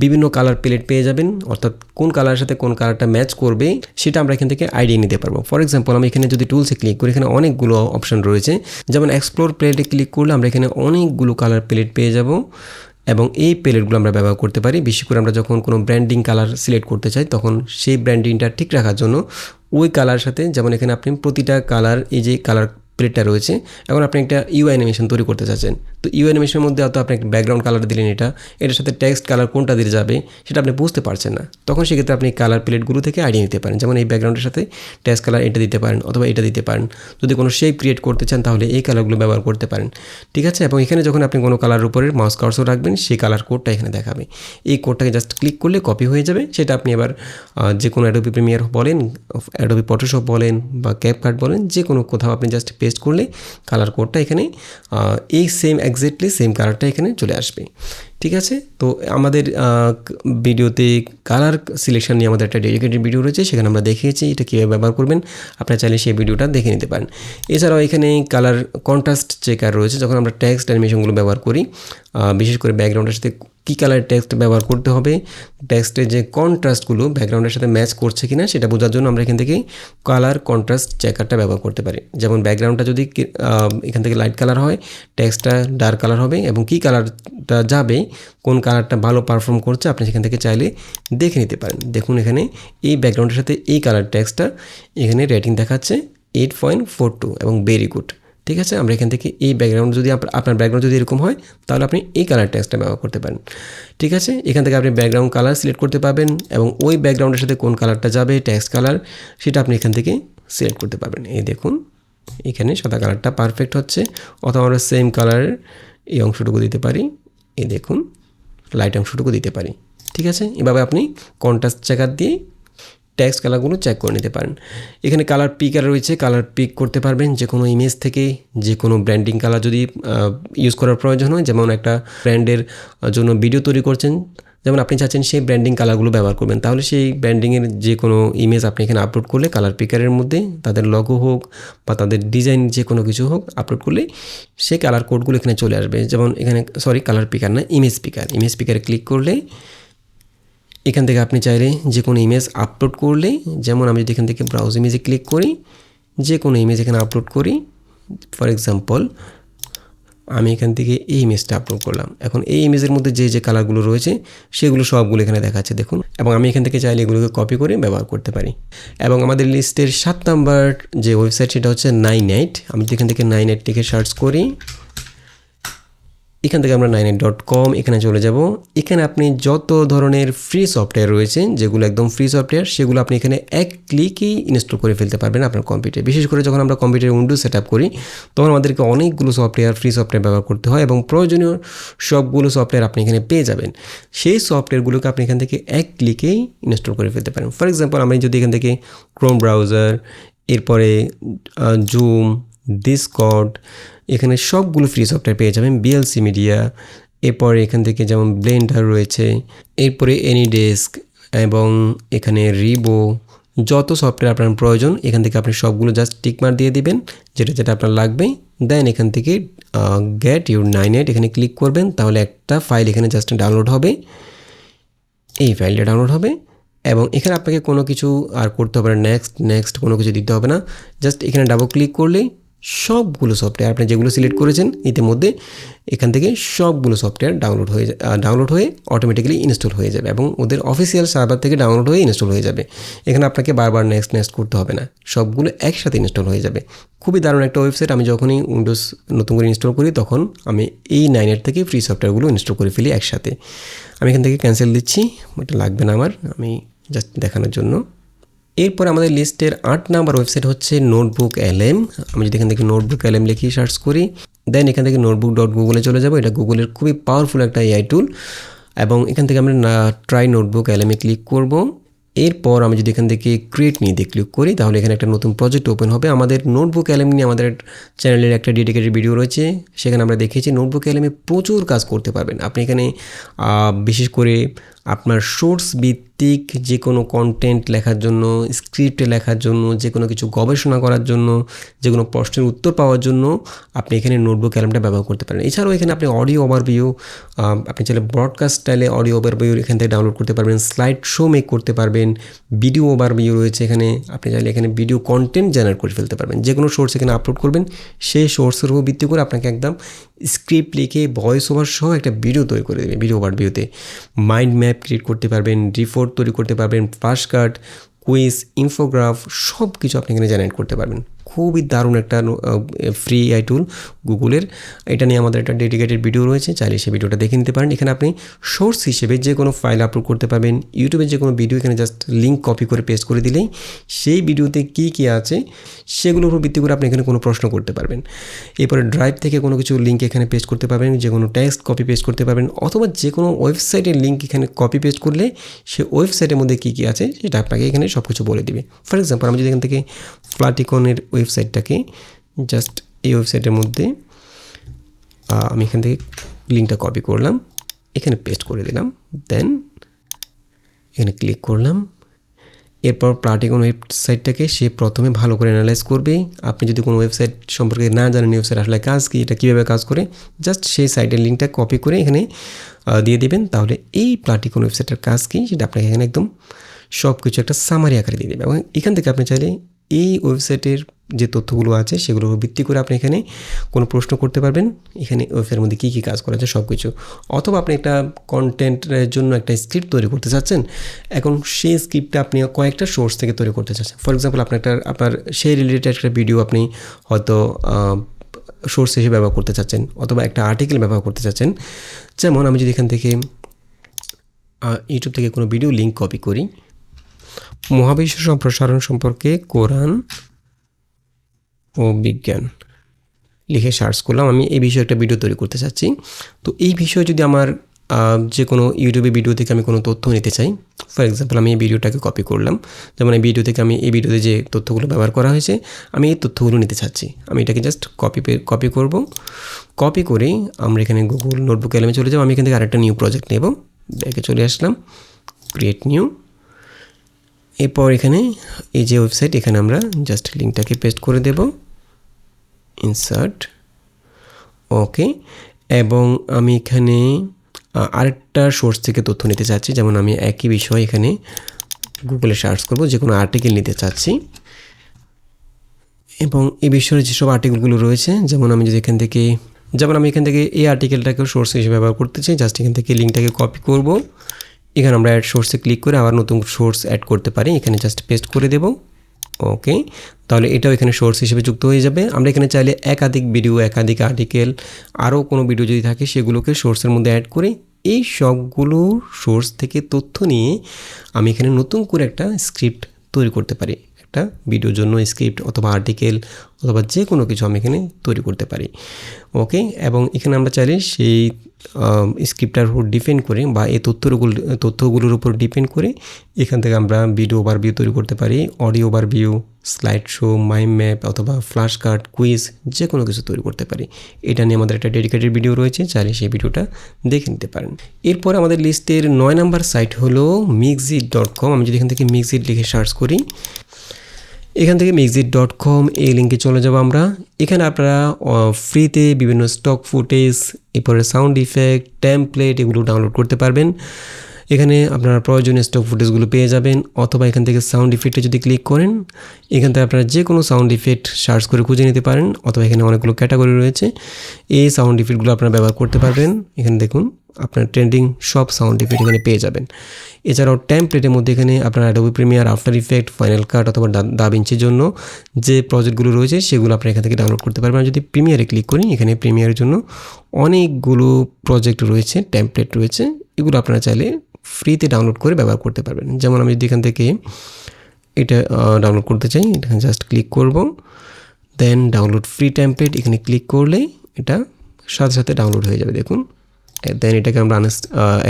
Speaker 1: বিভিন্ন কালার প্যালেট পেয়ে যাবেন, অর্থাৎ কোন কালারের সাথে কোন কালারটা ম্যাচ করবে সেটা আমরা এখান থেকে আইডিয়া নিতে পারবো। ফর এক্সাম্পল, আমি এখানে যদি টুলসে ক্লিক করি, এখানে অনেকগুলো অপশন রয়েছে। যেমন এক্সপ্লোর প্যালেটে ক্লিক করলে আমরা এখানে অনেকগুলো কালার প্যালেট পেয়ে যাব, এবং এই প্যালেটগুলো আমরা ব্যবহার করতে পারি। বিশেষ করে আমরা যখন কোনো ব্র্যান্ডিং কালার সিলেক্ট করতে চাই, তখন সেই ব্র্যান্ডিংটা ঠিক রাখার জন্য ওই কালার সাথে, যেমন এখানে আপনি প্রতিটা কালার, এই যে কালার প্লেটটা রয়েছে, এখন আপনি একটা ইউ অ্যানিমেশন তৈরি করতে চাচ্ছেন, তো ইউ অ্যানিমেশনের মধ্যে হয়তো আপনি একটা ব্যাকগ্রাউন্ড কালার দিলেন, এটার সাথে টেক্সট কালার কোনটা দিয়ে যাবে সেটা আপনি বুঝতে পারছেন না, তখন সেক্ষেত্রে আপনি কালার প্লেটগুলো থেকে আইডিয়া নিতে পারেন। যেমন এই ব্যাকগ্রাউন্ডের সাথে টেক্সট কালার এটা দিতে পারেন অথবা এটা দিতে পারেন। যদি কোনো শেপ ক্রিয়েট করতে চান তাহলে এই কালারগুলো ব্যবহার করতে পারেন, ঠিক আছে। এবং এখানে যখন আপনি কোনো কালারের উপরে মাউস কার্সর রাখবেন, সেই কালার কোডটা এখানে দেখাবে। এই কোডটাকে জাস্ট ক্লিক করলে কপি হয়ে যাবে। সেটা আপনি এবার যে কোনো অ্যাডোবি প্রিমিয়ার বলেন, অ্যাডোবি ফটোশপ বলেন বা ক্যাপকাট বলেন, যে কোনো কোথাও আপনি জাস্ট পেস্ট করলে কালার কোডটা এখানে এই এক্স্যাক্টলি সেম কালারটা এখানে চলে আসবে, ঠিক আছে। তো আমাদের ভিডিওতে কালার সিলেকশন নিয়ে আমাদের একটা ডেডিকেটেড ভিডিও রয়েছে, সেখানে আমরা দেখিয়েছি এটা কীভাবে ব্যবহার করবেন। আপনারা চাইলে সেই ভিডিওটা দেখে নিতে পারেন। এছাড়াও এখানে কালার কন্ট্রাস্ট চেকার রয়েছে। যখন আমরা টেক্সট অ্যানিমেশনগুলো ব্যবহার করি, বিশেষ করে ব্যাকগ্রাউন্ডের সাথে কী কালারের টেক্সট ব্যবহার করতে হবে, টেক্সটের যে কন্ট্রাস্টগুলো ব্যাকগ্রাউন্ডের সাথে ম্যাচ করছে কিনা সেটা বোঝার জন্য আমরা এখান থেকে কালার কন্ট্রাস্ট চেকারটা ব্যবহার করতে পারি। যেমন ব্যাকগ্রাউন্ডটা যদি এখান থেকে লাইট কালার হয়, টেক্সটটা ডার্ক কালার হবে, এবং কী কালারটা যাবে, কোন কালারটা ভালো পারফর্ম করছে, আপনি সেখান থেকে চাইলে দেখে নিতে পারেন। দেখুন এখানে এই ব্যাকগ্রাউন্ডের সাথে এই কালার টেক্সটটা এখানে রেটিং দেখাচ্ছে 8.42 এবং ভেরি গুড, ঠিক আছে। আমরা এখান থেকে এই ব্যাকগ্রাউন্ড, যদি আপনার ব্যাকগ্রাউন্ড যদি এরকম হয় তাহলে আপনি এই কালার টেক্সটটা ব্যবহার করতে পারেন, ঠিক আছে। এখান থেকে আপনি ব্যাকগ্রাউন্ড কালার সিলেক্ট করতে পারবেন, এবং ওই ব্যাকগ্রাউন্ডের সাথে কোন কালারটা যাবে, টেক্সট কালার, সেটা আপনি এখান থেকে সিলেক্ট করতে পারবেন। এই দেখুন এখানে সাদা কালারটা পারফেক্ট হচ্ছে, অথবা আমরা সেম কালারের এই অংশটুকু দিতে পারি, এই দেখুন লাইট অংশটুকু দিতে পারি, ঠিক আছে। এভাবে আপনি কন্ট্রাস্ট চেকার দিয়ে টেক্সট কালারগুলো চেক করে নিতে পারেন। এখানে কালার পিকার রয়েছে, কালার পিক করতে পারবেন যে কোনো ইমেজ থেকে, যে কোনো ব্র্যান্ডিং কালার যদি ইউজ করার প্রয়োজন হয়, যেমন একটা ব্র্যান্ডের জন্য ভিডিও তৈরি করছেন, যেমন আপনি চাচ্ছেন সেই ব্র্যান্ডিং কালারগুলো ব্যবহার করবেন, তাহলে সেই ব্র্যান্ডিংয়ের যে কোনো ইমেজ আপনি এখানে আপলোড করলে কালার পিকারের মধ্যে তাদের লগো হোক বা তাদের ডিজাইন যে কোনো কিছু হোক আপলোড করলে সেই কালার কোডগুলো এখানে চলে আসবে। যেমন এখানে কালার পিকার না, ইমেজ পিকারে ক্লিক করলে এখান থেকে আপনি চাইলে যে কোনো ইমেজ আপলোড করলে, যেমন আমি যদি এখান থেকে ব্রাউজ ইমেজে ক্লিক করি, যে কোনো ইমেজ এখানে আপলোড করি, ফর এক্সাম্পল আমি এখান থেকে এই ইমেজটা আপলোড করলাম। এখন এই ইমেজের মধ্যে যে কালারগুলো রয়েছে সেগুলো সবগুলো এখানে দেখাচ্ছে দেখুন, এবং আমি এখান থেকে চাইলে এগুলোকে কপি করে ব্যবহার করতে পারি। এবং আমাদের লিস্টের 7 নাম্বার যে ওয়েবসাইট সেটা হচ্ছে 98। আমি যদি এখান থেকে 98 লিখে সার্চ করি, এখান থেকে আমরা 98.com এখানে চলে যাব। এখানে আপনি যত ধরনের ফ্রি সফটওয়্যার রয়েছে, যেগুলো একদম ফ্রি সফটওয়্যার, সেগুলো আপনি এখানে এক ক্লিকেই ইনস্টল করে ফেলতে পারবেন আপনার কম্পিউটারে। বিশেষ করে যখন আমরা কম্পিউটারে উইন্ডোজ সেট আপ করি, তখন আমাদেরকে অনেকগুলো সফটওয়্যার, ফ্রি সফটওয়্যার ব্যবহার করতে হয়, এবং প্রয়োজনীয় সবগুলো সফটওয়্যার আপনি এখানে পেয়ে যাবেন। সেই সফটওয়্যারগুলোকে আপনি এখান থেকে এক ক্লিকেই ইনস্টল করে ফেলতে পারেন। ফর এক্সাম্পল, আমি যদি এখান থেকে ক্রোম ব্রাউজার, এরপরে জুম, ডিসকর্ড, এখানে সবগুলো ফ্রি সফটওয়্যার পেয়ে যাবেন। বিএলসি মিডিয়া, এরপরে এখান থেকে যেমন ব্লেন্ডার রয়েছে, এরপরে এনিডেস্ক, এবং এখানে রিবো, যত সফটওয়্যার আপনার প্রয়োজন এখান থেকে আপনি সবগুলো জাস্ট টিকমার্ক দিয়ে দিবেন যেটা আপনার লাগবে। দেন এখান থেকে গেট ইউর 98 এখানে ক্লিক করবেন, তাহলে একটা ফাইল এখানে জাস্ট ডাউনলোড হবে। এই ফাইলটা ডাউনলোড হবে, এবং এখানে আপনাকে কোনো কিছু আর করতে হবে না, নেক্সট কোনো কিছু দিতে হবে না। জাস্ট এখানে ডাবল ক্লিক করলেই সবগুলো সফটওয়্যার আপনি যেগুলো সিলেক্ট করেছেন ইতিমধ্যে, এখান থেকে সবগুলো সফটওয়্যার ডাউনলোড হয়ে অটোমেটিক্যালি ইনস্টল হয়ে যাবে, এবং ওদের অফিসিয়াল সার্ভার থেকে ডাউনলোড হয়ে ইনস্টল হয়ে যাবে। এখানে আপনাকে বারবার নেক্সট করতে হবে না, সবগুলো একসাথে ইনস্টল হয়ে যাবে। খুবই দারুণ একটা ওয়েবসাইট। আমি যখনই উইন্ডোজ নতুন করে ইনস্টল করি, তখন আমি এই 98 থেকে ফ্রি সফটওয়্যারগুলো ইনস্টল করে ফেলি একসাথে। আমি এখান থেকে ক্যান্সেল দিচ্ছি, ওটা লাগবে না আমার, আমি জাস্ট দেখানোর জন্য। এরপর আমাদের লিস্টের 8 নাম্বার ওয়েবসাইট হচ্ছে নোটবুক.lm। আমি যদি এখান থেকে নোটবুক.lm লিখে সার্চ করি, দেন এখান থেকে নোটবুক.গুগলে চলে যাব। এটা গুগলের খুবই পাওয়ারফুল একটা এআই টুল, এবং এখান থেকে আমরা ট্রাই নোটবুক.lm এ ক্লিক করব। এরপর আমি যদি এখান থেকে ক্রিয়েট নিয়ে দিয়ে ক্লিক করি, তাহলে এখানে একটা নতুন প্রজেক্ট ওপেন হবে। আমাদের নোটবুক.lm নিয়ে আমাদের চ্যানেলের একটা ডেডিকেটেড ভিডিও রয়েছে, সেখানে আমরা দেখেছি নোটবুক.lm এ প্রচুর কাজ করতে পারবেন আপনি। এখানে বিশেষ করে আপনার সোর্স ভিত্তিক যে কোনো কন্টেন্ট লেখার জন্য, স্ক্রিপ্টে লেখার জন্য, যে কোনো কিছু গবেষণা করার জন্য, যে কোনো প্রশ্নের উত্তর পাওয়ার জন্য আপনি এখানে নোটবুক.lmটা ব্যবহার করতে পারেন। এছাড়াও এখানে আপনি অডিও ওভারভিউ, আপনি চাইলে ব্রডকাস্ট স্টাইলে অডিও ওভারভিউ এখান থেকে ডাউনলোড করতে পারবেন, স্লাইড শো মেক করতে পারবেন, ভিডিও ওভারভিউ রয়েছে এখানে। আপনি চাইলে এখানে ভিডিও কন্টেন্ট জেনারেট করে ফেলতে পারবেন, যে কোনো সোর্স এখানে আপলোড করবেন, সেই সোর্সের উপর ভিত্তি করে আপনাকে একদম স্ক্রিপ্ট লিখে ভয়েস ওভার সহ একটা ভিডিও তৈরি করে দেবে। ভিডিও ওভারভিউতে মাইন্ড ম্যাপ ক্রিয়েট করতে পারবেন, রিপোর্ট তৈরি করতে পারবেন, ফ্ল্যাশ কার্ড, কুইজ, ইনফোগ্রাফ, সব কিছু আপনি এখানে জেনারেট করতে পারবেন। খুবই দারুণ একটা ফ্রি এআই টুল গুগলের। এটা নিয়ে আমাদের একটা ডেডিকেটেড ভিডিও রয়েছে, চাইলে সেই ভিডিওটা দেখে নিতে পারেন। এখানে আপনি সোর্স হিসেবে যে কোনো ফাইল আপলোড করতে পারবেন। ইউটিউবে যে কোনো ভিডিও এখানে জাস্ট লিঙ্ক কপি করে পেস্ট করে দিলেই সেই ভিডিওতে কী আছে সেগুলোর উপর ভিত্তি করে আপনি এখানে কোনো প্রশ্ন করতে পারবেন। এরপরে ড্রাইভ থেকে কোনো কিছু লিঙ্ক এখানে পেস্ট করতে পারবেন, যে কোনো টেক্সট কপি পেস্ট করতে পারবেন, অথবা যে কোনো ওয়েবসাইটের লিঙ্ক এখানে কপি পেস্ট করলে সে ওয়েবসাইটের মধ্যে কী আছে সেটা আপনাকে এখানে সব কিছু বলে দিবে। ফর এক্সাম্পল, আমি যদি এখান থেকে ফ্লাটিকনের ওয়েবসাইটটাকে জাস্ট এই ওয়েবসাইটের মধ্যে আমি এখান থেকে লিঙ্কটা কপি করলাম, এখানে পেস্ট করে দিলাম, দেন এখানে ক্লিক করলাম। এরপর প্লাটিকন ওয়েবসাইটটাকে সে প্রথমে ভালো করে অ্যানালাইজ করবে। আপনি যদি কোনো ওয়েবসাইট সম্পর্কে না জানেন, ওয়েবসাইট আসলে কাজ কী, এটা কীভাবে কাজ করে, জাস্ট সেই সাইটের লিঙ্কটা কপি করে এখানে দিয়ে দেবেন, তাহলে এই প্লাটিকন ওয়েবসাইটের কাজ কী সেটা আপনাকে এখানে একদম সব কিছু একটা সামারি আকারে দিয়ে দেবে। এবং এখান থেকে আপনি চাইলে এই ওয়েবসাইটের যে তথ্যগুলো আছে সেগুলোর ভিত্তি করে আপনি এখানে কোনো প্রশ্ন করতে পারবেন, এখানে ওয়েবসাইটের মধ্যে কী কাজ করা যায় সব কিছু। অথবা আপনি একটা কন্টেন্টের জন্য একটা স্ক্রিপ্ট তৈরি করতে চাচ্ছেন, এখন সেই স্ক্রিপ্টটা আপনি কয়েকটা সোর্স থেকে তৈরি করতে চাচ্ছেন। ফর এক্সাম্পল, আপনার সেই রিলেটেড একটা ভিডিও আপনি হয়তো সোর্স হিসেবে ব্যবহার করতে চাচ্ছেন, অথবা একটা আর্টিকেল ব্যবহার করতে চাচ্ছেন। যেমন আমি যদি এখান থেকে ইউটিউব থেকে কোনো ভিডিও লিঙ্ক কপি করি, মহাবিশ্ব সম্প্রসারণ সম্পর্কে কোরআন ও বিজ্ঞান লিখে সার্চ করলাম, আমি এই বিষয়ে একটা ভিডিও তৈরি করতে চাচ্ছি। তো এই বিষয়ে যদি আমার যে কোনো ইউটিউবে ভিডিও থেকে আমি কোনো তথ্য নিতে চাই, ফর এক্সাম্পল আমি এই ভিডিওটাকে কপি করলাম, যেমন এই ভিডিও থেকে আমি এই ভিডিওতে যে তথ্যগুলো ব্যবহার করা হয়েছে আমি এই তথ্যগুলো নিতে চাচ্ছি। আমি এটাকে জাস্ট কপি করব। কপি করে আমরা এখানে গুগল নোটবুক.lm চলে যাব। আমি এখান থেকে আরেকটা নিউ প্রজেক্ট নেব, ব্যাকে চলে আসলাম, ক্রিয়েট নিউ। এরপর এখানে এই যে ওয়েবসাইট, এখানে আমরা জাস্ট লিঙ্কটাকে পেস্ট করে দেব, ইনসার্ট, ওকে। এবং আমি এখানে আরেকটা সোর্স থেকে তথ্য নিতে চাচ্ছি, যেমন আমি একই বিষয় এখানে গুগলে সার্চ করব, যে কোনো আর্টিকেল নিতে চাচ্ছি। এবং এই বিষয়ে যেসব আর্টিকেলগুলো রয়েছে, যেমন আমি যদি এখান থেকে যেমন আমি এখান থেকে এই আর্টিকেলটাকেও সোর্স হিসেবে ব্যবহার করতে চাই, জাস্ট এখান থেকে লিঙ্কটাকে কপি করব, এখানে আমরা অ্যাড সোর্সে ক্লিক করে আবার নতুন সোর্স অ্যাড করতে পারি, এখানে জাস্ট পেস্ট করে দেব। ওকে, তাহলে এটাও এখানে সোর্স হিসেবে যুক্ত হয়ে যাবে। আমরা এখানে চাইলে একাধিক ভিডিও, একাধিক আর্টিকেল, আরও কোনো ভিডিও যদি থাকে সেগুলোকে সোর্সের মধ্যে অ্যাড করে এই সবগুলো সোর্স থেকে তথ্য নিয়ে আমি এখানে নতুন করে একটা স্ক্রিপ্ট তৈরি করতে পারি, একটা ভিডিওর জন্য স্ক্রিপ্ট অথবা আর্টিকেল অথবা যে কোনো কিছু আমি এখানে তৈরি করতে পারি। ওকে, এবং এখানে আমরা চাইলে সেই স্ক্রিপ্টটার উপর ডিপেন্ড করে বা এই তথ্যগুলোর উপর ডিপেন্ড করে এখান থেকে আমরা ভিডিও ওভারভিউ তৈরি করতে পারি, audio overview, slide show, mind map অথবা ফ্ল্যাশ কার্ড, কুইজ, যে কোনো কিছু তৈরি করতে পারি। এটা নিয়ে আমাদের একটা ডেডিকেটেড ভিডিও রয়েছে, চাইলে সেই ভিডিওটা দেখে নিতে পারেন। এরপর আমাদের লিস্টের 9 নাম্বার সাইট হলো mixit.com। আমি যদি এখান থেকে মিক্সিট লিখে সার্চ করি, এখান থেকে mixit.com এই লিঙ্কে চলে যাব আমরা। এখানে আপনারা ফ্রিতে বিভিন্ন স্টক ফুটেজ, এরপরে সাউন্ড ইফেক্ট, টেমপ্লেট এগুলো ডাউনলোড করতে পারবেন। এখানে আপনারা প্রয়োজনীয় স্টক ফুটেজগুলো পেয়ে যাবেন, অথবা এখান থেকে সাউন্ড ইফেক্টে যদি ক্লিক করেন এখান থেকে আপনারা যে কোনো সাউন্ড ইফেক্ট সার্চ করে খুঁজে নিতে পারেন, অথবা এখানে অনেকগুলো ক্যাটাগরি রয়েছে, এই সাউন্ড ইফেক্টগুলো আপনারা ব্যবহার করতে পারবেন। এখানে দেখুন আপনার ট্রেন্ডিং সব সাউন্ড ইফেক্ট এখানে পেয়ে যাবেন। এছাড়াও টেমপ্লেটের মধ্যে এখানে আপনার Adobe Premiere, after effect, final কাট অথবা দাভিঞ্চির জন্য যে প্রজেক্টগুলো রয়েছে সেগুলো আপনারা এখান থেকে ডাউনলোড করতে পারবেন। যদি প্রিমিয়ারে ক্লিক করি, এখানে প্রিমিয়ারের জন্য অনেকগুলো প্রজেক্ট রয়েছে, টেমপ্লেট রয়েছে, এগুলো আপনারা চাইলে ফ্রিতে ডাউনলোড করে ব্যবহার করতে পারবেন। যেমন আমি যদি এখান থেকে এটা ডাউনলোড করতে চাই, এখানে জাস্ট ক্লিক করব, দেন ডাউনলোড ফ্রি টেমপ্লেট এখানে ক্লিক করলে এটা সাথে সাথে ডাউনলোড হয়ে যাবে। দেখুন, দেন এটাকে আমরা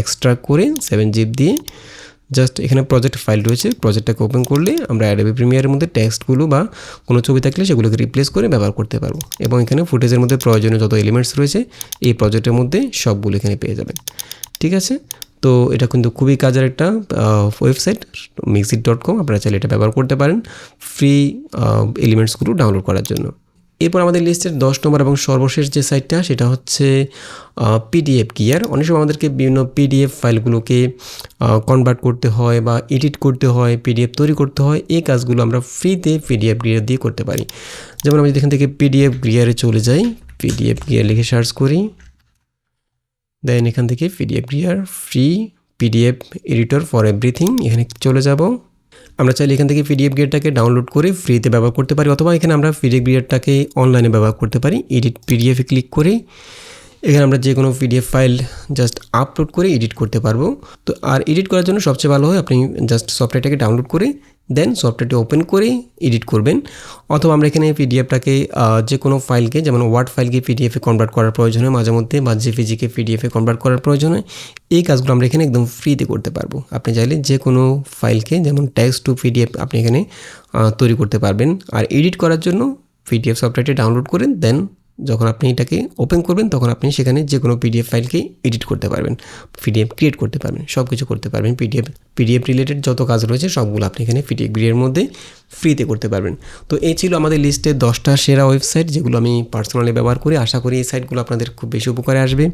Speaker 1: এক্সট্রাক্ট করে 7 জিপ দিয়ে জাস্ট এখানে প্রজেক্ট ফাইল রয়েছে, প্রজেক্টটাকে ওপেন করলে আমরা অ্যাডোবি প্রিমিয়ারের মধ্যে টেক্সটগুলো বা কোনো ছবি থাকলে সেগুলোকে রিপ্লেস করে ব্যবহার করতে পারবো। এবং এখানে ফুটেজের মধ্যে প্রয়োজনীয় যত এলিমেন্টস রয়েছে এই প্রজেক্টের মধ্যে সবগুলো এখানে পেয়ে যাবেন। ঠিক আছে, তো এটা কিন্তু খুবই কাজের একটা ওয়েবসাইট mixit.com। আপনারা চাইলে এটা ব্যবহার করতে পারেন ফ্রি এলিমেন্টসগুলো ডাউনলোড করার জন্য। এরপর আমাদের লিস্টের 10 নম্বর এবং সর্বশেষ যে সাইটটা সেটা হচ্ছে পিডিএফ গিয়ার। অনেক সময় আমাদেরকে বিভিন্ন পিডিএফ ফাইলগুলোকে কনভার্ট করতে হয় বা এডিট করতে হয়, পিডিএফ তৈরি করতে হয়, এই কাজগুলো আমরা ফ্রিতে পিডিএফ গিয়ার দিয়ে করতে পারি। যেমন আমি যদি এখান থেকে পিডিএফ গিয়ারে চলে যাই, পিডিএফ গিয়ার লিখে সার্চ করি, দেন এখান থেকে PDF gear free PDF editor for everything এখানে চলে যাব। আমরা চাইলে এখান থেকে পিডিএফ গিয়ারটাকে ডাউনলোড করে ফ্রিতে ব্যবহার করতে পারি, অথবা এখানে আমরা পিডিএফ গিয়ারটাকে অনলাইনে ব্যবহার করতে পারি। এডিট পিডিএফে ক্লিক করে এখানে আমরা যে কোনো পিডিএফ ফাইল জাস্ট আপলোড করে এডিট করতে পারবো। তো আর এডিট করার জন্য সবচেয়ে ভালো হয় আপনি জাস্ট সফটওয়্যারটাকে ডাউনলোড করে দেন সফটওয়্যারটি ওপেন করে এডিট করবেন, অথবা আমরা এখানে পিডিএফটাকে যে কোনো ফাইলকে, যেমন ওয়ার্ড ফাইলকে পিডিএফে কনভার্ট করার প্রয়োজন হয় মাঝে মধ্যে, বা জেপিজিকে পিডিএফে কনভার্ট করার প্রয়োজন হয়, এই কাজগুলো আমরা এখানে একদম ফ্রিতে করতে পারবো। আপনি চাইলে যে কোনো ফাইলকে, যেমন টেক্সট টু পিডিএফ আপনি এখানে তৈরি করতে পারবেন। আর এডিট করার জন্য পিডিএফ সফটওয়্যারটি ডাউনলোড করেন, দেন যখন আপনি এটাকে ওপেন করবেন তখন আপনি সেখানে যে কোনো পিডিএফ ফাইলকে এডিট করতে পারবেন, পিডিএফ ক্রিয়েট করতে পারবেন, সব কিছু করতে পারবেন। পিডিএফ রিলেটেড যত কাজ রয়েছে সবগুলো আপনি এখানে পিডিএফ গিয়ারের মধ্যে ফ্রিতে করতে পারবেন। তো এই ছিল আমাদের লিস্টে 10টা সেরা ওয়েবসাইট যেগুলো আমি পার্সোনালি ব্যবহার করি। আশা করি এই সাইটগুলো আপনাদের খুব বেশি উপকারে আসবে।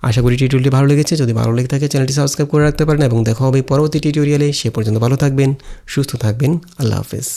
Speaker 1: আশা করি টিউটোরিয়ালটি ভালো লেগেছে। যদি ভালো লেগে থাকে চ্যানেলটি সাবস্ক্রাইব করে রাখতে পারেন এবং দেখা হবে পরবর্তী টিউটোরিয়ালে। সে পর্যন্ত ভালো থাকবেন, সুস্থ থাকবেন। আল্লাহ হাফেজ।